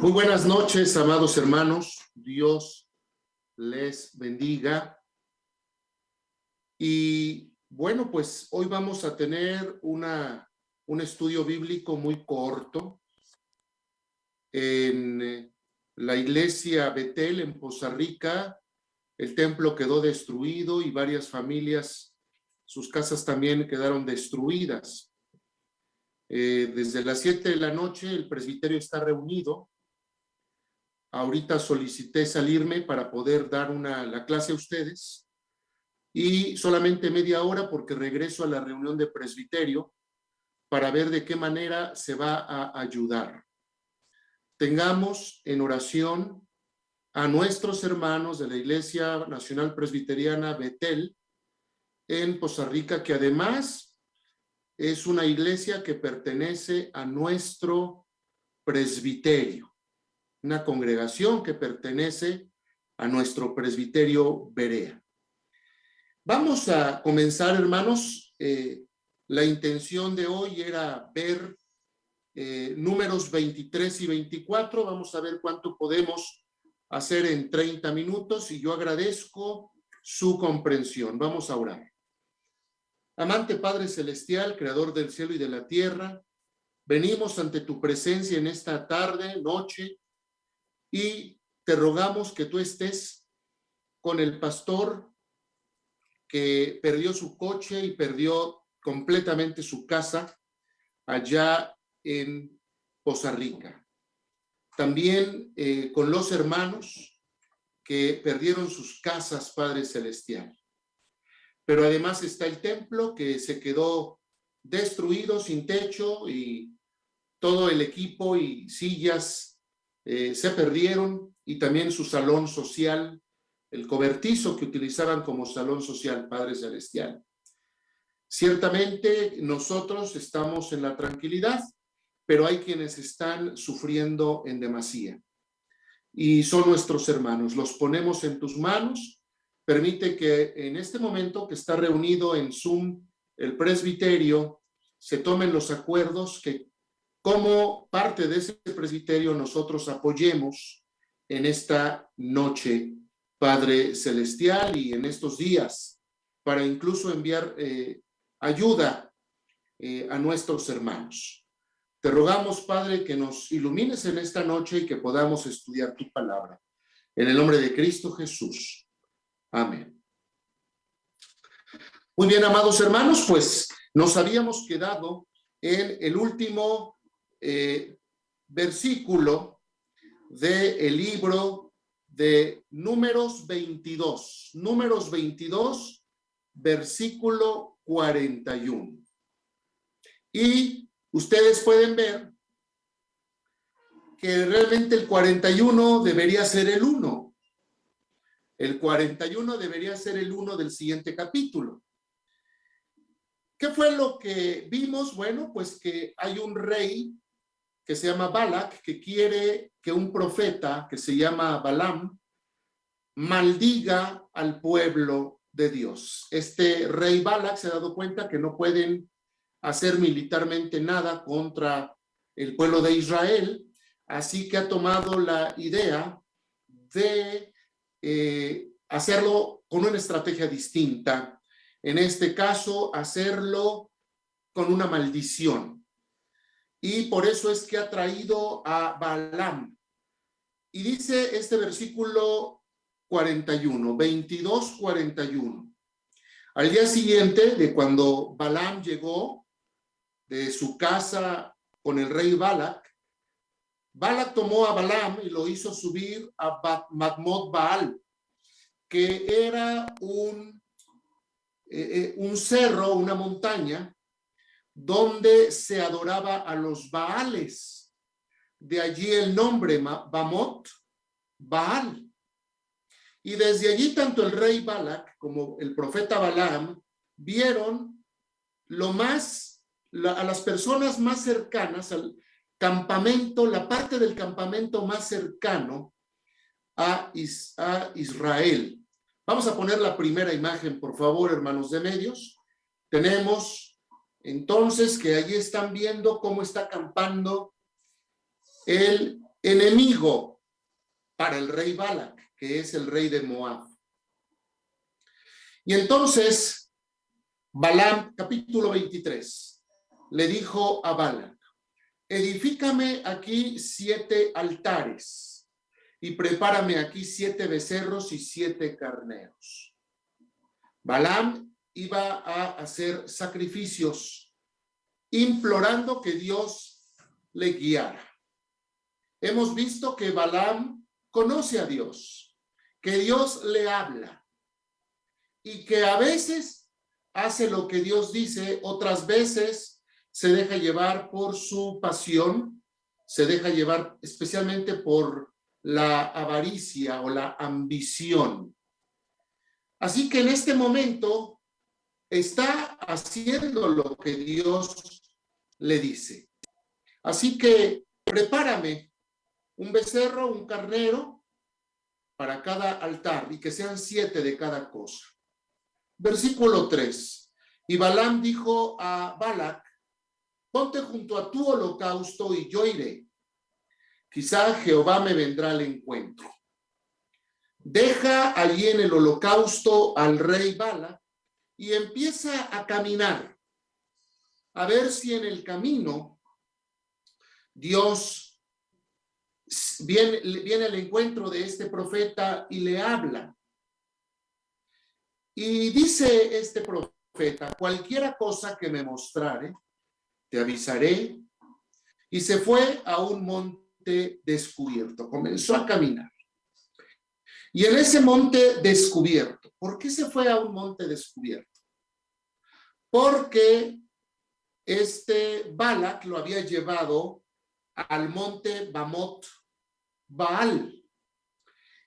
Muy buenas noches, amados hermanos. Dios les bendiga. Y bueno, pues hoy vamos a tener un estudio bíblico muy corto en la iglesia Betel en Poza Rica. El templo quedó destruido y varias familias, sus casas también quedaron destruidas. Desde las 7 de la noche el presbiterio está reunido. Ahorita solicité salirme para poder dar la clase a ustedes y solamente media hora porque regreso a la reunión de presbiterio para ver de qué manera se va a ayudar. Tengamos en oración a nuestros hermanos de la Iglesia Nacional Presbiteriana Betel en Poza Rica, que además es una iglesia que pertenece a nuestro presbiterio. Una congregación que pertenece a nuestro presbiterio Berea. Vamos a comenzar, hermanos. La intención de hoy era ver números 23 y 24. Vamos a ver cuánto podemos hacer en 30 minutos y yo agradezco su comprensión. Vamos a orar. Amante Padre Celestial, Creador del cielo y de la tierra, venimos ante tu presencia en esta tarde, noche, y te rogamos que tú estés con el pastor que perdió su coche y perdió completamente su casa allá en Poza Rica. También con los hermanos que perdieron sus casas, Padre Celestial. Pero además está el templo que se quedó destruido, sin techo, y todo el equipo y sillas se perdieron, y también su salón social, el cobertizo que utilizaban como salón social, Padre Celestial. Ciertamente nosotros estamos en la tranquilidad, pero hay quienes están sufriendo en demasía. Y son nuestros hermanos. Los ponemos en tus manos. Permite que en este momento que está reunido en Zoom el presbiterio, se tomen los acuerdos que como parte de ese presbiterio nosotros apoyemos en esta noche, Padre Celestial, y en estos días, para incluso enviar ayuda a nuestros hermanos. Te rogamos, Padre, que nos ilumines en esta noche y que podamos estudiar tu palabra. En el nombre de Cristo Jesús. Amén. Muy bien, amados hermanos, pues nos habíamos quedado en el último versículo del libro de Números 22. Números 22, versículo 41. Y ustedes pueden ver que realmente el 41 debería ser el 1. El 41 debería ser el 1 del siguiente capítulo. ¿Qué fue lo que vimos? Bueno, pues que hay un rey que se llama Balac, que quiere que un profeta que se llama Balaam maldiga al pueblo de Dios. Este rey Balac se ha dado cuenta que no pueden hacer militarmente nada contra el pueblo de Israel, así que ha tomado la idea de hacerlo con una estrategia distinta. En este caso, hacerlo con una maldición. Y por eso es que ha traído a Balaam. Y dice este versículo 41, 22, 41. Al día siguiente de cuando Balaam llegó de su casa con el rey Balac, Balac tomó a Balaam y lo hizo subir a Madmot Baal, que era un cerro, una montaña, donde se adoraba a los Baales. De allí el nombre Bamot Baal. Y desde allí tanto el rey Balac como el profeta Balaam vieron a las personas más cercanas al campamento, la parte del campamento más cercano a Israel. Vamos a poner la primera imagen, por favor, hermanos de medios. Tenemos entonces que allí están viendo cómo está acampando el enemigo para el rey Balac, que es el rey de Moab. Y entonces Balaam, capítulo 23, le dijo a Balac: edifícame aquí 7 altares y prepárame aquí 7 becerros y 7 carneros. Balaam iba a hacer sacrificios, implorando que Dios le guiara. Hemos visto que Balaam conoce a Dios, que Dios le habla y que a veces hace lo que Dios dice, otras veces se deja llevar por su pasión, se deja llevar especialmente por la avaricia o la ambición. Así que en este momento está haciendo lo que Dios le dice. Así que prepárame un becerro, un carnero para cada altar y que sean 7 de cada cosa. Versículo 3. Y Balaam dijo a Balac: ponte junto a tu holocausto y yo iré. Quizá Jehová me vendrá al encuentro. Deja allí en el holocausto al rey Balac y empieza a caminar, a ver si en el camino Dios viene al encuentro de este profeta y le habla. Y dice este profeta: cualquiera cosa que me mostrare, te avisaré. Y se fue a un monte descubierto, comenzó a caminar. Y en ese monte descubierto, ¿por qué se fue a un monte descubierto? Porque Balac lo había llevado al monte Bamot Baal.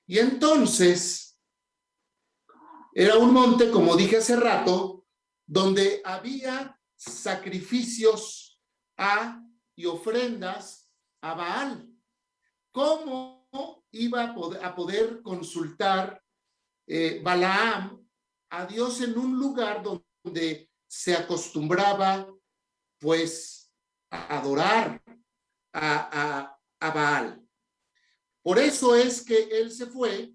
Y entonces era un monte, como dije hace rato, donde había sacrificios y ofrendas a Baal. ¿Cómo iba a poder consultar Balaam a Dios en un lugar donde se acostumbraba pues a adorar a Baal? Por eso es que él se fue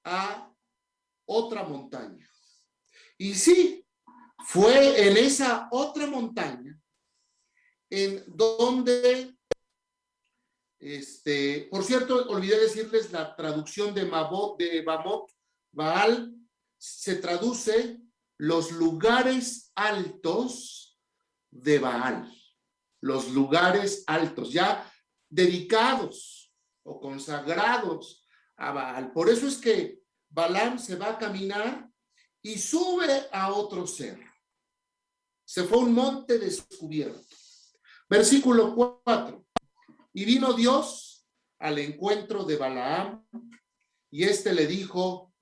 a otra montaña. Y sí, fue en esa otra montaña en donde, por cierto, olvidé decirles la traducción de Bamot Baal, se traduce los lugares altos de Baal, los lugares altos, ya dedicados o consagrados a Baal. Por eso es que Balaam se va a caminar y sube a otro cerro. Se fue a un monte descubierto. Versículo 4. Y vino Dios al encuentro de Balaam, y le dijo: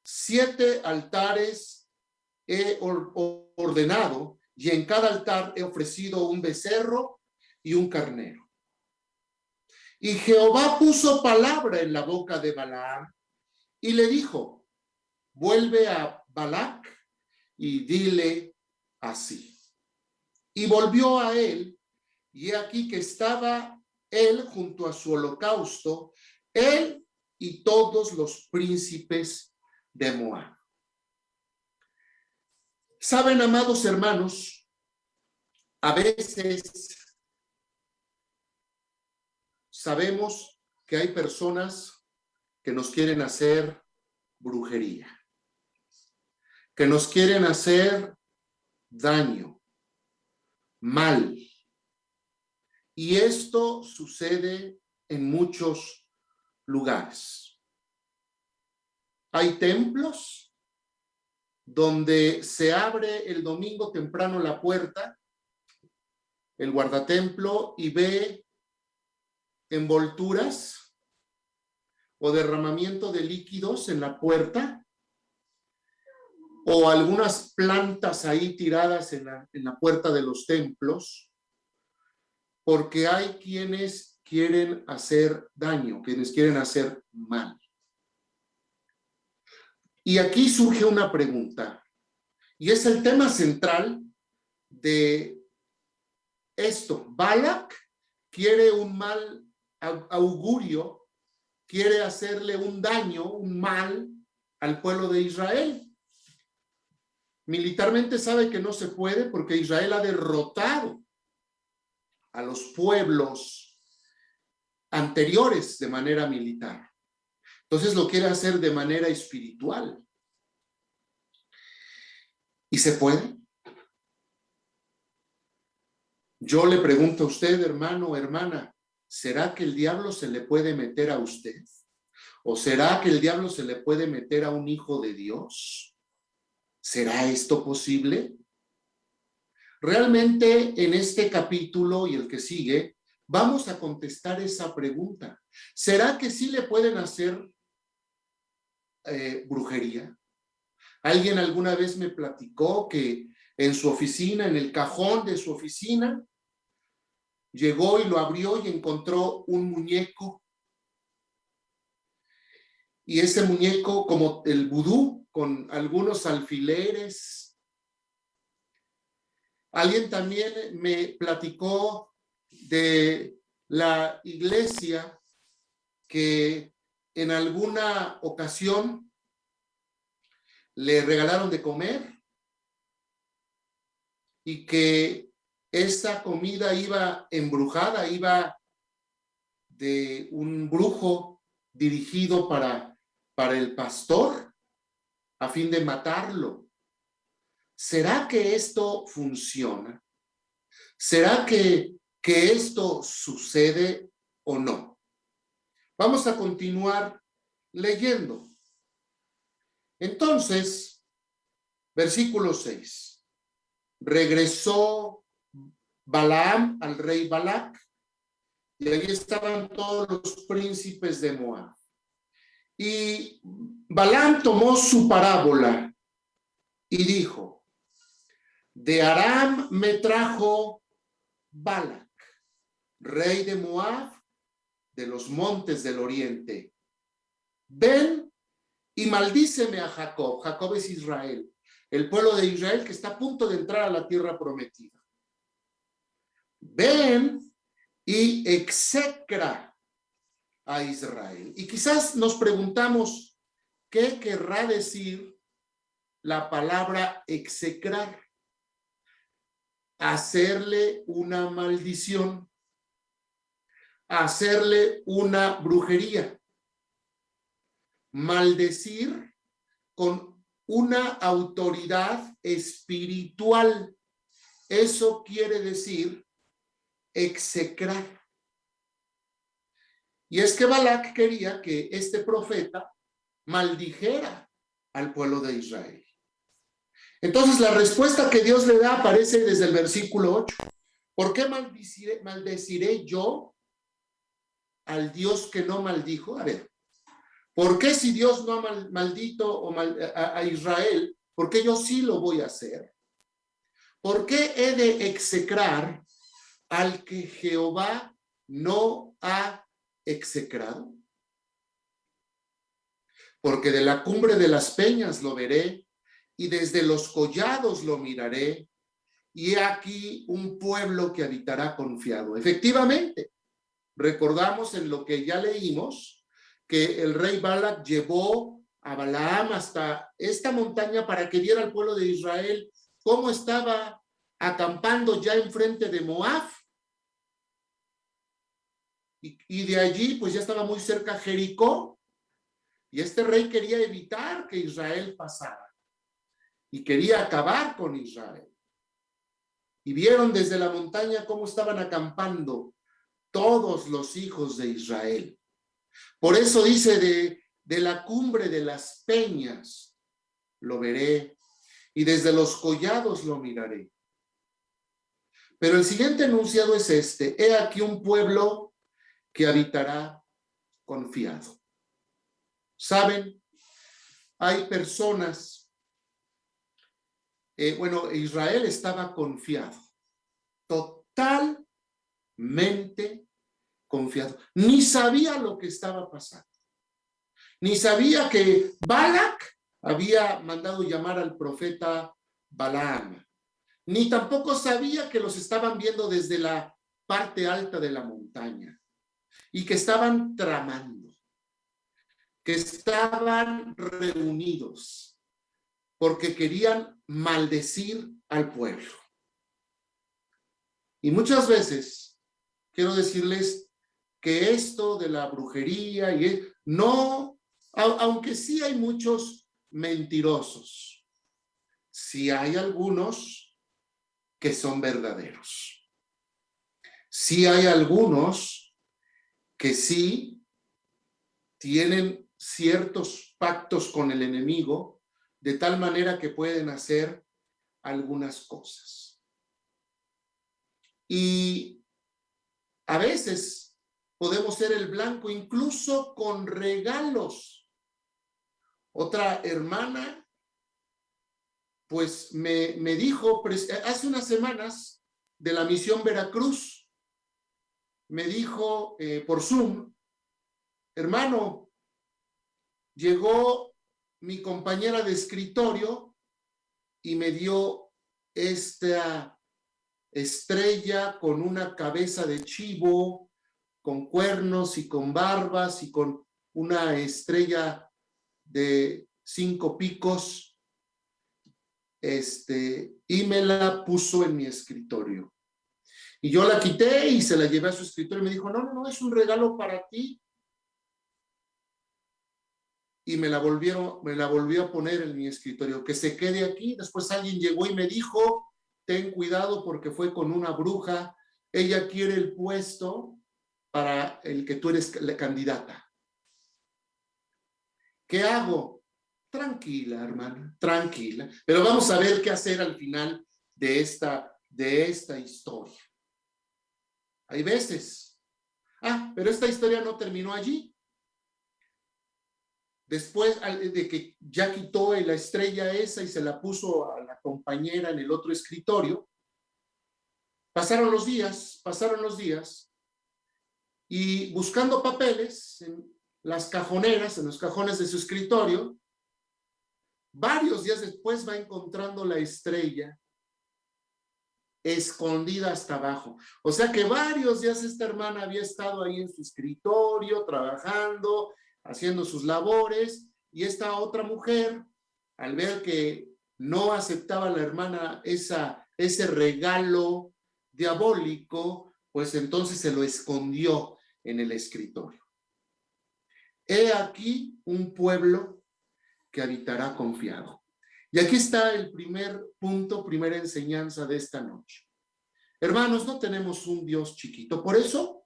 7 altares he ordenado, y en cada altar he ofrecido un becerro y un carnero. Y Jehová puso palabra en la boca de Balaam, y le dijo: vuelve a Balac y dile así. Y volvió a él, y he aquí que estaba él junto a su holocausto, él y todos los príncipes de Moab. Saben, amados hermanos, a veces sabemos que hay personas que nos quieren hacer brujería, que nos quieren hacer daño, mal. Y esto sucede en muchos lugares. Hay templos donde se abre el domingo temprano la puerta, el guardatemplo, y ve envolturas o derramamiento de líquidos en la puerta, o algunas plantas ahí tiradas en la puerta de los templos, porque hay quienes quieren hacer daño, quienes quieren hacer mal. Y aquí surge una pregunta, y es el tema central de esto. Balac quiere un mal augurio, quiere hacerle un daño, un mal al pueblo de Israel. Militarmente sabe que no se puede porque Israel ha derrotado a los pueblos anteriores de manera militar. Entonces lo quiere hacer de manera espiritual. ¿Y se puede? Yo le pregunto a usted, hermano o hermana, ¿será que el diablo se le puede meter a usted? ¿O será que el diablo se le puede meter a un hijo de Dios? ¿Será esto posible? Realmente en este capítulo y el que sigue, vamos a contestar esa pregunta. ¿Será que sí le pueden hacer brujería? Alguien alguna vez me platicó que en su oficina, en el cajón de su oficina, llegó y lo abrió y encontró un muñeco. Y ese muñeco, como el vudú, con algunos alfileres. Alguien también me platicó de la iglesia que en alguna ocasión le regalaron de comer y que esa comida iba embrujada, iba de un brujo dirigido para el pastor a fin de matarlo. ¿Será que esto funciona? ¿Será que esto sucede o no? Vamos a continuar leyendo. Entonces, versículo 6. Regresó Balaam al rey Balac, y allí estaban todos los príncipes de Moab. Y Balaam tomó su parábola y dijo: de Aram me trajo Balac, rey de Moab, de los montes del oriente. Ven y maldíceme a Jacob. Jacob es Israel, el pueblo de Israel que está a punto de entrar a la tierra prometida. Ven y execra a Israel. Y quizás nos preguntamos, ¿qué querrá decir la palabra execrar? Hacerle una maldición, hacerle una brujería, maldecir con una autoridad espiritual. Eso quiere decir execrar. Y es que Balac quería que este profeta maldijera al pueblo de Israel. Entonces la respuesta que Dios le da aparece desde el versículo 8. ¿Por qué maldeciré yo al Dios que no maldijo? A ver, ¿por qué si Dios no ha maldito a Israel, por qué yo sí lo voy a hacer? ¿Por qué he de execrar al que Jehová no ha execrado? Porque de la cumbre de las peñas lo veré, y desde los collados lo miraré, y he aquí un pueblo que habitará confiado. Efectivamente, recordamos en lo que ya leímos, que el rey Balac llevó a Balaam hasta esta montaña para que viera al pueblo de Israel cómo estaba acampando ya enfrente de Moab. Y de allí, pues ya estaba muy cerca Jericó. Y este rey quería evitar que Israel pasara. Y quería acabar con Israel. Y vieron desde la montaña cómo estaban acampando todos los hijos de Israel. Por eso dice, de la cumbre de las peñas lo veré, y desde los collados lo miraré. Pero el siguiente enunciado es este: he aquí un pueblo que habitará confiado. ¿Saben? Hay personas, Israel estaba confiado, totalmente confiado. Ni sabía lo que estaba pasando. Ni sabía que Balac había mandado llamar al profeta Balaam. Ni tampoco sabía que los estaban viendo desde la parte alta de la montaña. y que estaban tramando, que estaban reunidos porque querían maldecir al pueblo. Y muchas veces quiero decirles que esto de la brujería no, aunque sí hay muchos mentirosos, sí hay algunos que son verdaderos. Sí hay algunos que sí tienen ciertos pactos con el enemigo de tal manera que pueden hacer algunas cosas. Y a veces podemos ser el blanco incluso con regalos. Otra hermana pues me dijo hace unas semanas de la misión Veracruz, me dijo por Zoom, hermano, llegó mi compañera de escritorio y me dio esta estrella con una cabeza de chivo, con cuernos y con barbas y con una estrella de 5 picos, y me la puso en mi escritorio. Y yo la quité y se la llevé a su escritorio y me dijo, no, es un regalo para ti. Y me la volvió a poner en mi escritorio, que se quede aquí. Después alguien llegó y me dijo, ten cuidado porque fue con una bruja, ella quiere el puesto para el que tú eres la candidata. ¿Qué hago? Tranquila, hermana, tranquila. Pero vamos a ver qué hacer al final de esta historia. Hay veces. Pero esta historia no terminó allí. Después de que ya quitó la estrella esa y se la puso a la compañera en el otro escritorio, pasaron los días y buscando papeles en las cajoneras, en los cajones de su escritorio, varios días después va encontrando la estrella escondida hasta abajo. O sea que varios días esta hermana había estado ahí en su escritorio, trabajando, haciendo sus labores, y esta otra mujer, al ver que no aceptaba la hermana ese regalo diabólico, pues entonces se lo escondió en el escritorio. He aquí un pueblo que habitará confiado. Y aquí está el primer punto, primera enseñanza de esta noche. Hermanos, no tenemos un Dios chiquito. Por eso,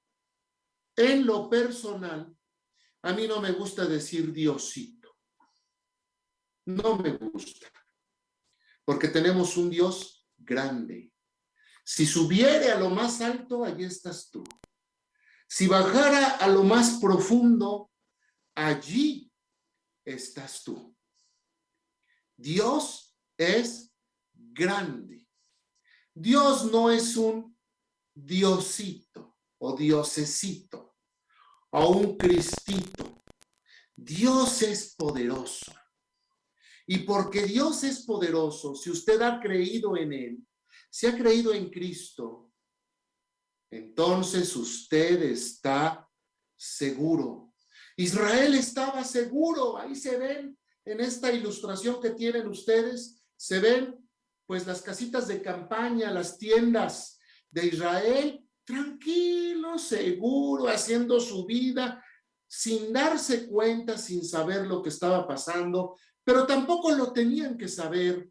en lo personal, a mí no me gusta decir Diosito. No me gusta. Porque tenemos un Dios grande. Si subiere a lo más alto, allí estás tú. Si bajara a lo más profundo, allí estás tú. Dios es grande. Dios no es un diosito o diosecito o un cristito. Dios es poderoso. Y porque Dios es poderoso, si usted ha creído en Él, si ha creído en Cristo, entonces usted está seguro. Israel estaba seguro. Ahí se ven en esta ilustración que tienen ustedes, se ven pues las casitas de campaña, las tiendas de Israel, tranquilo, seguro, haciendo su vida, sin darse cuenta, sin saber lo que estaba pasando, pero tampoco lo tenían que saber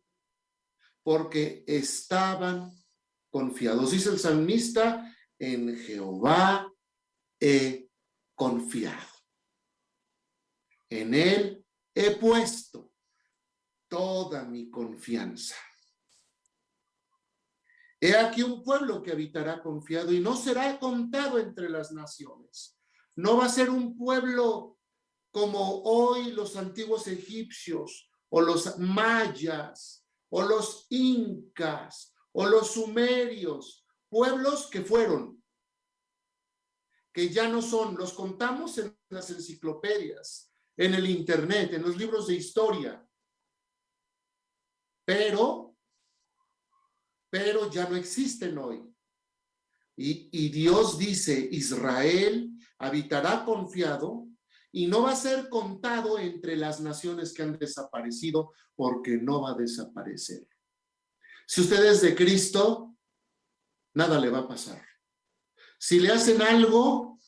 porque estaban confiados. Dice el salmista, en Jehová he confiado. En Él he puesto toda mi confianza. He aquí un pueblo que habitará confiado y no será contado entre las naciones. No va a ser un pueblo como hoy los antiguos egipcios o los mayas o los incas o los sumerios, pueblos que fueron, que ya no son, los contamos en las enciclopedias, en el internet, en los libros de historia, pero ya no existen hoy. Y Dios dice, Israel habitará confiado y no va a ser contado entre las naciones que han desaparecido, porque no va a desaparecer. Si usted es de Cristo, nada le va a pasar. Si le hacen algo,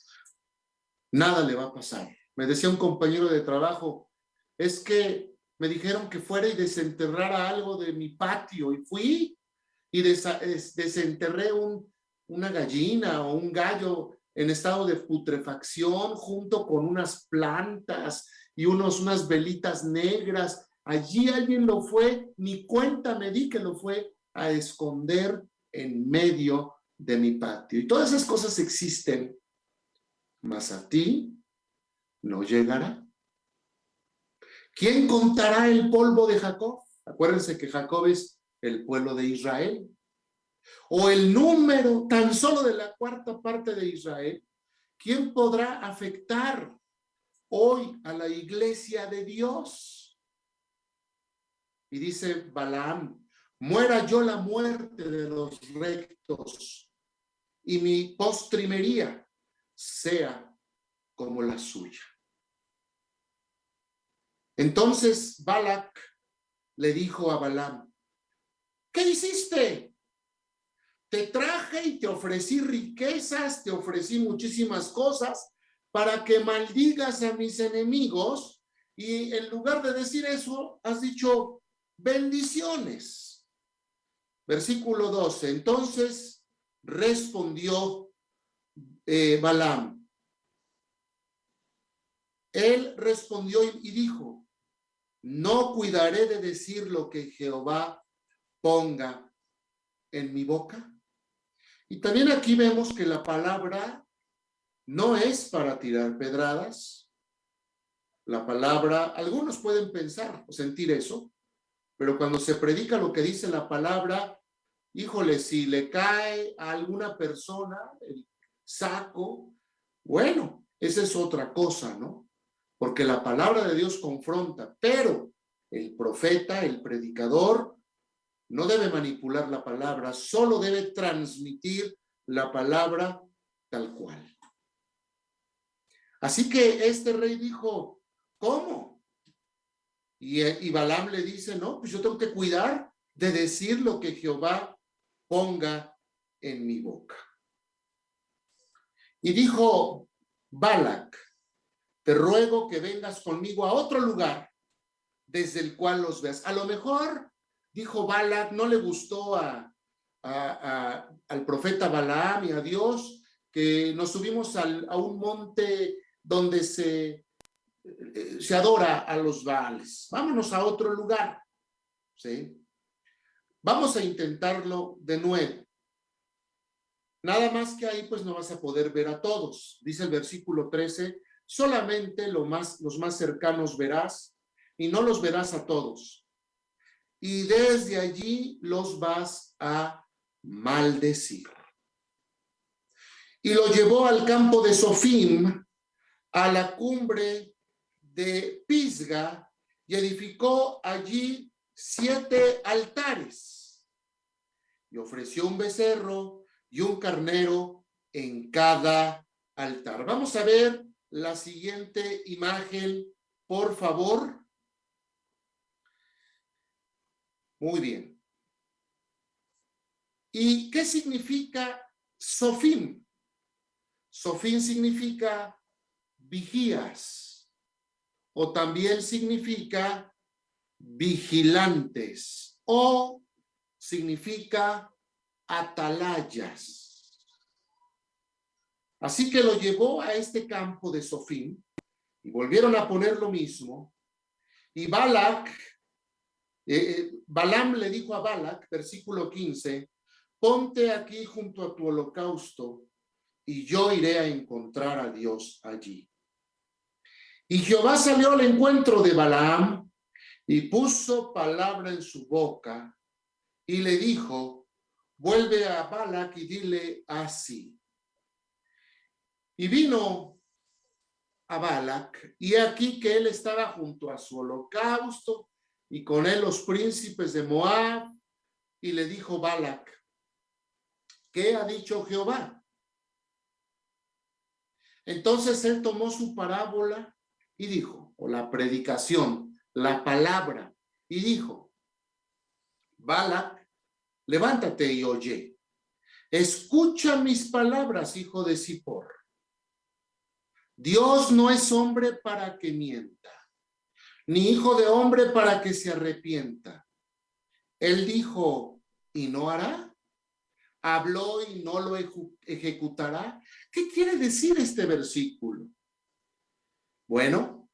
nada le va a pasar. Me decía un compañero de trabajo, es que me dijeron que fuera y desenterrara algo de mi patio, y fui y desenterré una gallina o un gallo en estado de putrefacción junto con unas plantas y unas velitas negras. Allí alguien lo fue, ni cuenta me di que lo fue a esconder en medio de mi patio. Y todas esas cosas existen, mas a ti no llegará. ¿Quién contará el polvo de Jacob? Acuérdense que Jacob es el pueblo de Israel. O el número tan solo de la cuarta parte de Israel. ¿Quién podrá afectar hoy a la iglesia de Dios? Y dice Balaam, muera yo la muerte de los rectos y mi postrimería sea como la suya. Entonces Balac le dijo a Balaam, ¿qué hiciste? Te traje y te ofrecí riquezas, te ofrecí muchísimas cosas para que maldigas a mis enemigos, y en lugar de decir eso, has dicho bendiciones. Versículo 12. Entonces respondió Balaam. Él respondió y dijo, no cuidaré de decir lo que Jehová ponga en mi boca. Y también aquí vemos que la palabra no es para tirar pedradas. La palabra, algunos pueden pensar o sentir eso, pero cuando se predica lo que dice la palabra, híjole, si le cae a alguna persona el saco, bueno, esa es otra cosa, ¿no? Porque la palabra de Dios confronta, pero el profeta, el predicador, no debe manipular la palabra, solo debe transmitir la palabra tal cual. Así que este rey dijo, ¿cómo? Y Balaam le dice, no, pues yo tengo que cuidar de decir lo que Jehová ponga en mi boca. Y dijo Balac, te ruego que vengas conmigo a otro lugar desde el cual los veas. A lo mejor, dijo Balac, no le gustó al profeta Balaam y a Dios que nos subimos a un monte donde se adora a los Baales. Vámonos a otro lugar, ¿sí? Vamos a intentarlo de nuevo. Nada más que ahí pues no vas a poder ver a todos. Dice el versículo 13, solamente los más cercanos verás y no los verás a todos. Y desde allí los vas a maldecir. Y lo llevó al campo de Sofim, a la cumbre de Pisga, y edificó allí 7 altares. Y ofreció un becerro y un carnero en cada altar. Vamos a ver la siguiente imagen, por favor. Muy bien. ¿Y qué significa Sofim? Sofim significa vigías, o también significa vigilantes, o significa atalayas. Así que lo llevó a este campo de Sofim y volvieron a poner lo mismo. Y Balac, Balaam le dijo a Balac, versículo 15, ponte aquí junto a tu holocausto y yo iré a encontrar a Dios allí. Y Jehová salió al encuentro de Balaam y puso palabra en su boca y le dijo, vuelve a Balac y dile así. Y vino a Balac, y aquí que él estaba junto a su holocausto, y con él los príncipes de Moab, y le dijo Balac, ¿qué ha dicho Jehová? Entonces él tomó su parábola y dijo, o la predicación, la palabra, y dijo, Balac, levántate y oye. Escucha mis palabras, hijo de Zippor. Dios no es hombre para que mienta, ni hijo de hombre para que se arrepienta. Él dijo, ¿y no hará? Habló y no lo ejecutará. ¿Qué quiere decir este versículo? Bueno,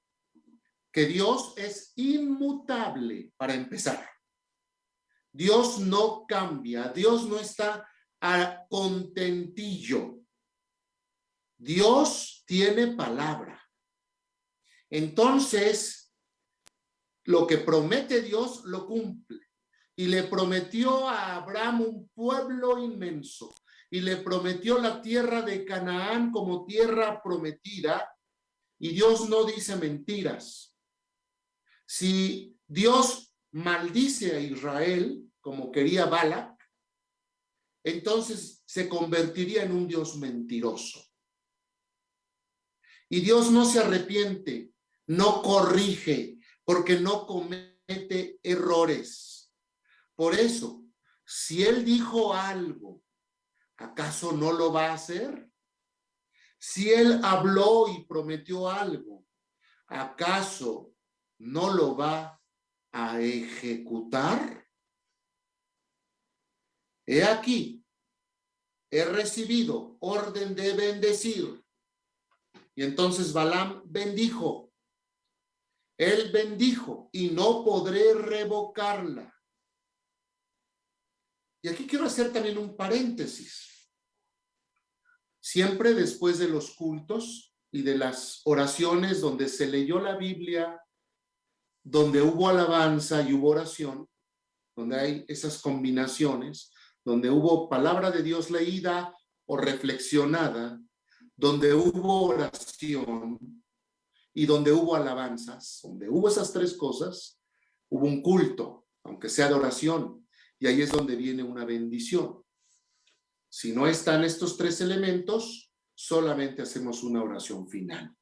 que Dios es inmutable para empezar. Dios no cambia, Dios no está a contentillo. Dios tiene palabra. Entonces, lo que promete Dios lo cumple. Y le prometió a Abraham un pueblo inmenso. Y le prometió la tierra de Canaán como tierra prometida. Y Dios no dice mentiras. Si Dios maldice a Israel, como quería Balac, entonces se convertiría en un Dios mentiroso. Y Dios no se arrepiente, no corrige, porque no comete errores. Por eso, si Él dijo algo, ¿acaso no lo va a hacer? Si Él habló y prometió algo, ¿acaso no lo va a ejecutar? He aquí, he recibido orden de bendecir. Y entonces Balaam bendijo. Él bendijo y no podré revocarla. Y aquí quiero hacer también un paréntesis. Siempre después de los cultos y de las oraciones donde se leyó la Biblia, donde hubo alabanza y hubo oración, donde hay esas combinaciones, donde hubo palabra de Dios leída o reflexionada, donde hubo oración y donde hubo alabanzas, donde hubo esas tres cosas, hubo un culto, aunque sea de oración, y ahí es donde viene una bendición. Si no están estos tres elementos, solamente hacemos una oración final.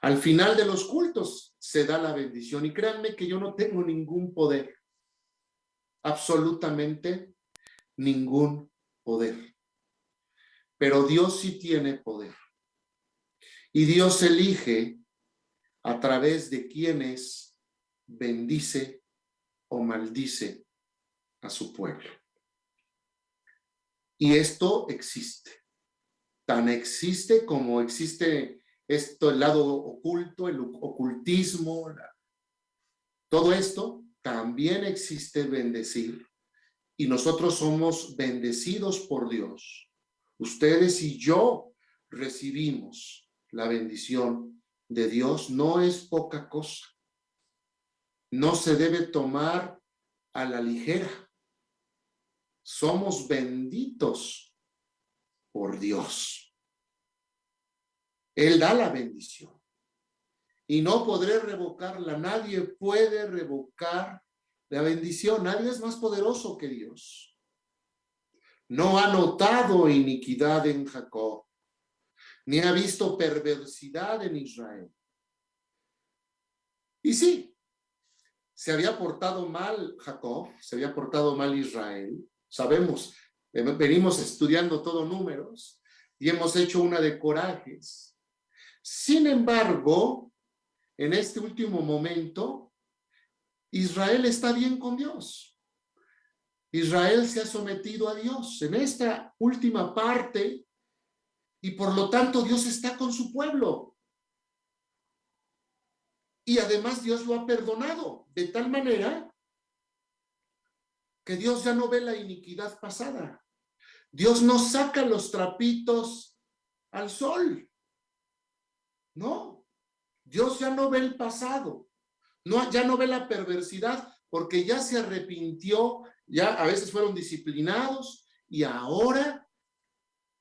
Al final de los cultos se da la bendición, y créanme que yo no tengo ningún poder, absolutamente ningún poder, pero Dios sí tiene poder, y Dios elige a través de quienes bendice o maldice a su pueblo. Y esto existe, tan existe como existe esto, el lado oculto, el ocultismo, todo esto también existe bendecir, y nosotros somos bendecidos por Dios. Ustedes y yo recibimos la bendición de Dios, no es poca cosa. No se debe tomar a la ligera. Somos benditos por Dios. Él da la bendición y no podré revocarla. Nadie puede revocar la bendición. Nadie es más poderoso que Dios. No ha notado iniquidad en Jacob, ni ha visto perversidad en Israel. Y sí, se había portado mal Jacob, se había portado mal Israel. Sabemos, venimos estudiando todo números y hemos hecho una de corajes. Sin embargo, en este último momento, Israel está bien con Dios. Israel se ha sometido a Dios en esta última parte, y por lo tanto Dios está con su pueblo. Y además Dios lo ha perdonado de tal manera que Dios ya no ve la iniquidad pasada. Dios no saca los trapitos al sol. No, Dios ya no ve el pasado. No, ya no ve la perversidad, porque ya se arrepintió, ya a veces fueron disciplinados, y ahora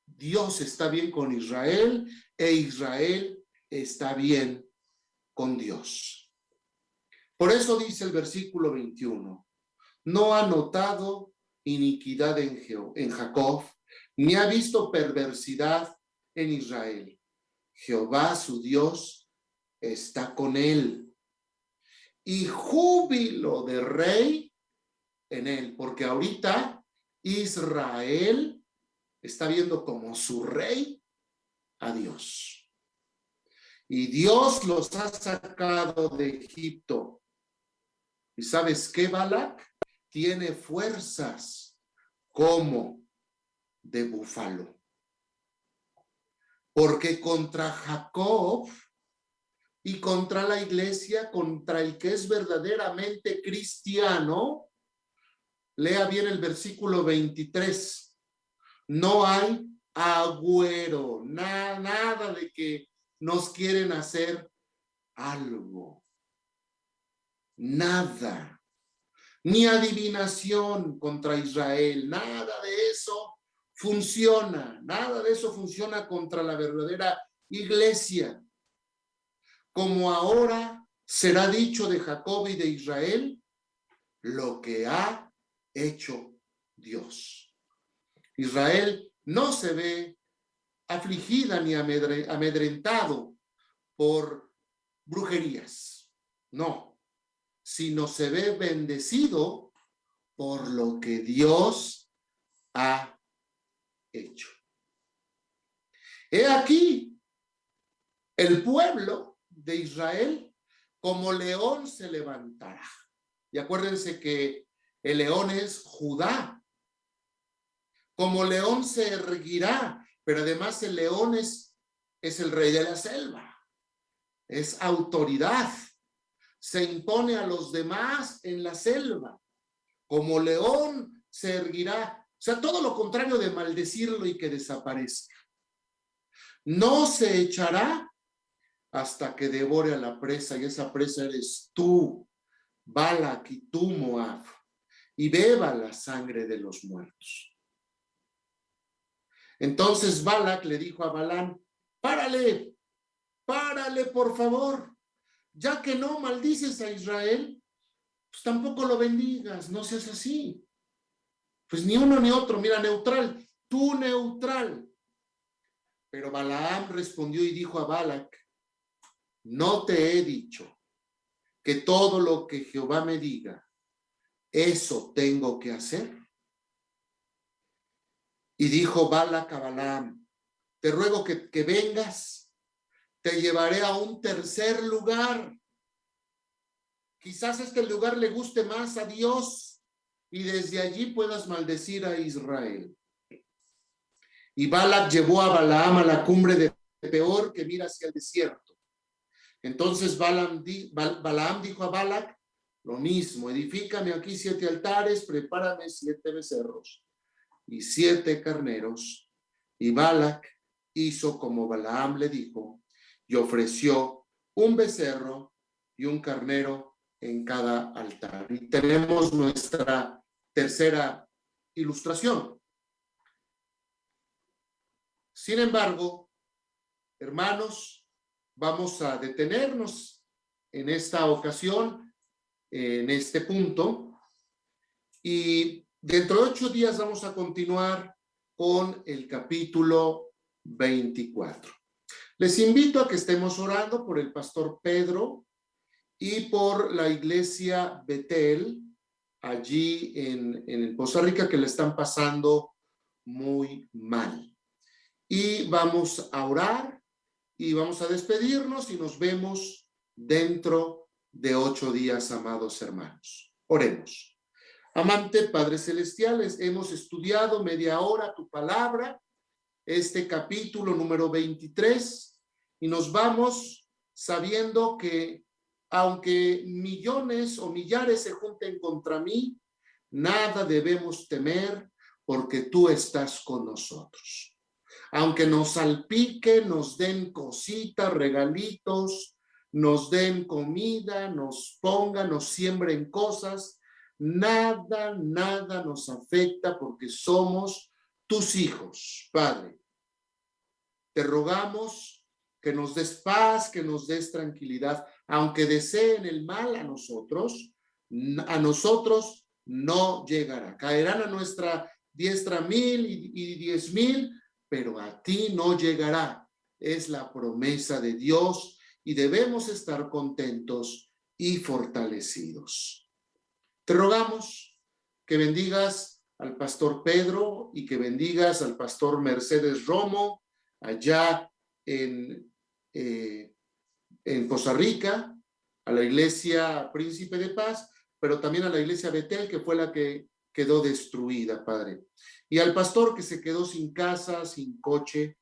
Dios está bien con Israel e Israel está bien con Dios. Por eso dice el versículo 21, no ha notado iniquidad en Jacob, ni ha visto perversidad en Israel. Jehová su Dios está con él, y júbilo de rey en él, porque ahorita Israel está viendo como su rey a Dios. Y Dios los ha sacado de Egipto. ¿Y sabes qué, Balac? Tiene fuerzas como de búfalo. Porque contra Jacob y contra la iglesia, contra el que es verdaderamente cristiano, lea bien el versículo 23. No hay agüero, nada de que nos quieren hacer algo. Nada. Ni adivinación contra Israel, nada de eso funciona. Nada de eso funciona contra la verdadera iglesia. Como ahora será dicho de Jacob y de Israel, lo que ha hecho Dios. Israel no se ve afligida ni amedrentado por brujerías, no, sino se ve bendecido por lo que Dios ha hecho. He aquí, el pueblo de Israel como león se levantará. Y acuérdense que el león es Judá. Como león se erguirá, pero además el león es el rey de la selva. Es autoridad. Se impone a los demás en la selva. Como león se erguirá. O sea, todo lo contrario de maldecirlo y que desaparezca. No se echará hasta que devore a la presa, y esa presa eres tú, Balac, y tú, Moab, y beba la sangre de los muertos. Entonces Balac le dijo a Balaam: párale, por favor, ya que no maldices a Israel, pues tampoco lo bendigas, no seas así. Pues ni uno ni otro, mira, neutral, tú neutral. Pero Balaam respondió y dijo a Balac: no te he dicho que todo lo que Jehová me diga, eso tengo que hacer. Y dijo Balac a Balaam: te ruego que vengas, te llevaré a un tercer lugar. Quizás este lugar le guste más a Dios y desde allí puedas maldecir a Israel. Y Balac llevó a Balaam a la cumbre de Peor, que mira hacia el desierto. Entonces Balaam dijo a Balac lo mismo: edifícame aquí 7 altares, prepárame 7 becerros y 7 carneros. Y Balac hizo como Balaam le dijo, y ofreció un becerro y un carnero en cada altar. Y tenemos nuestra tercera ilustración. Sin embargo, hermanos, vamos a detenernos en esta ocasión, en este punto, y dentro de 8 días vamos a continuar con el capítulo 24. Les invito a que estemos orando por el pastor Pedro y por la iglesia Betel, allí en Poza Rica, que le están pasando muy mal. Y vamos a orar y vamos a despedirnos y nos vemos dentro de 8 días, amados hermanos. Oremos. Amante Padre Celestiales, hemos estudiado media hora tu palabra, este capítulo número 23, y nos vamos sabiendo que aunque millones o millares se junten contra mí, nada debemos temer porque tú estás con nosotros. Aunque nos salpique, nos den cositas, regalitos, nos den comida, nos pongan, nos siembren cosas, nada nos afecta porque somos tus hijos, Padre. Te rogamos que nos des paz, que nos des tranquilidad, aunque deseen el mal a nosotros no llegará. Caerán a nuestra diestra 1000 y 10,000, pero a ti no llegará, es la promesa de Dios y debemos estar contentos y fortalecidos. Te rogamos que bendigas al pastor Pedro y que bendigas al pastor Mercedes Romo allá en Poza Rica, a la iglesia Príncipe de Paz, pero también a la iglesia Betel, que fue la que quedó destruida, Padre. Y al pastor que se quedó sin casa, sin coche,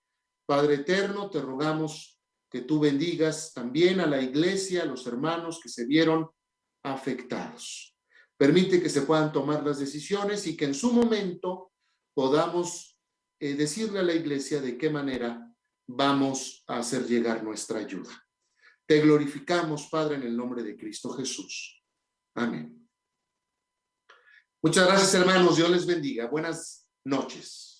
Padre eterno, te rogamos que tú bendigas también a la iglesia, a los hermanos que se vieron afectados. Permite que se puedan tomar las decisiones y que en su momento podamos decirle a la iglesia de qué manera vamos a hacer llegar nuestra ayuda. Te glorificamos, Padre, en el nombre de Cristo Jesús. Amén. Muchas gracias, hermanos. Dios les bendiga. Buenas noches.